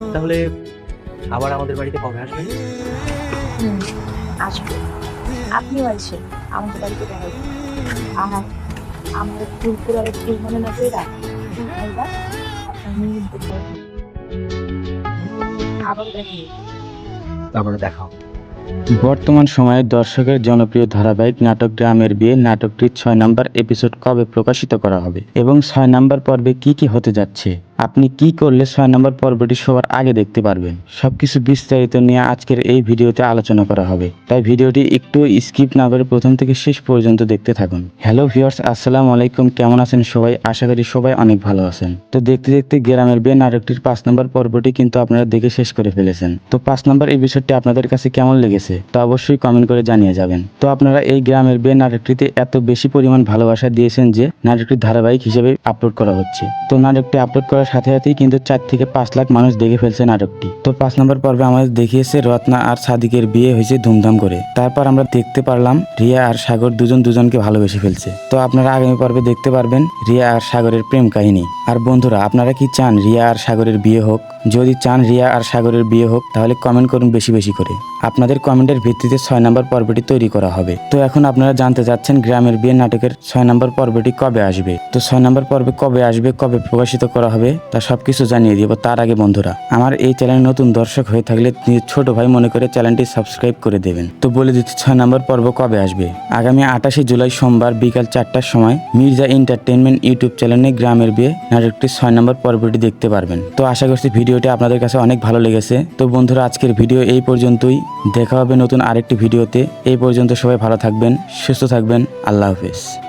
তাহলে আবার আমাদের বাড়িতে কবে আসবেন? হুম, আসবো। আপনিও আসেন আমাদের বাড়িতে বেড়াইতে। আর আমার ফুলপুরার ফুল মনে না পেরা ভাইবা আপনার মেয়ে আবার দেখা হবে। তারপরে দেখা হবে। বর্তমান সময়ে দর্শকের জনপ্রিয় ধারাবাহিক নাটক গ্রামের বিয়ে নাটকটির ৬ নম্বর এপিসোড কবে প্রকাশিত করা হবে এবং ৬ নম্বর পর্বে কি কি হতে যাচ্ছে, আপনি কি করলে ৬ নম্বর পর্বটি সবার আগে দেখতে পারবেন, সবকিছু বিস্তারিত নিয়ে আজকের এই ভিডিওতে আলোচনা করা হবে। তাই ভিডিওটি একটু স্কিপ না করে প্রথম থেকে শেষ পর্যন্ত দেখতে থাকুন। হ্যালো ভিউয়ার্স, আসসালামু আলাইকুম। কেমন আছেন সবাই? আশা করি সবাই অনেক ভালো আছেন। তো দেখতে দেখতে গ্রামের বিয়ে নাটকটির ৫ নম্বর পর্বটি কিন্তু আপনারা দেখে শেষ করে ফেলেছেন। তো ৫ নম্বর এপিসোডটি আপনাদের কাছে কেমন লেগেছে তা অবশ্যই কমেন্ট করে জানিয়ে যাবেন। তো আপনারা এই গ্রামের বিয়ে নাটকটিতে এত বেশি পরিমাণ ভালোবাসা দিয়েছেন যে নাটকটি ধারাবাহিক হিসেবে আপলোড করা হচ্ছে। তো নাটকটি আপলোড করার সাথে সাথেই কিন্তু ৪ থেকে ৫ লাখ মানুষ দেখে ফেলছে নাটকটি। তো ৫ নম্বর পর্বে আমাদের দেখিয়েছে রত্না আর সাদিকের বিয়ে হয়েছে ধুমধাম করে। তারপর আমরা দেখতে পারলাম রিয়া আর সাগর দুজনকে ভালোবেসে ফেলছে। তো আপনারা আগামী পর্বে দেখতে পারবেন রিয়া আর সাগরের প্রেম কাহিনী। আর বন্ধুরা, আপনারা কি চান রিয়া আর সাগরের বিয়ে হোক? যদি চান রিয়া আর সাগরের বিয়ে হোক তাহলে কমেন্ট করুন বেশি বেশি করে। আপনাদের কমেন্টের ভিত্তিতে ৬ নম্বর পর্বটি তৈরি করা হবে। তো এখন আপনারা জানতে চাচ্ছেন গ্রামের বিয়ে নাটকের ৬ নম্বর পর্বটি কবে আসবে। তো ৬ নম্বর পর্বে কবে আসবে, কবে প্রকাশিত করা হবে তা সবকিছু জানিয়ে দিব। তার আগে বন্ধুরা, আমার এই চ্যানেলে নতুন দর্শক হয়ে থাকলে নিজের ছোট ভাই মনে করে চ্যানেলটি সাবস্ক্রাইব করে দেবেন। তো বলে দিচ্ছি ৬ নম্বর পর্ব কবে আসবে। আগামী ২৮শে জুলাই সোমবার বিকাল ৪টার সময় মির্জা এন্টারটেইনমেন্ট ইউটিউব চ্যানেলে গ্রামের বিয়ে নাটকটির ৬ নম্বর পর্বটি দেখতে পারবেন। তো আশা করছি ভিডিওটি আপনাদের কাছে অনেক ভালো লেগেছে। তো বন্ধুরা, আজকের ভিডিও এই পর্যন্তই। দেখা হবে নতুন আরেকটি ভিডিওতে। এই পর্যন্ত সবাই ভালো থাকবেন, সুস্থ থাকবেন। আল্লাহ হাফেজ।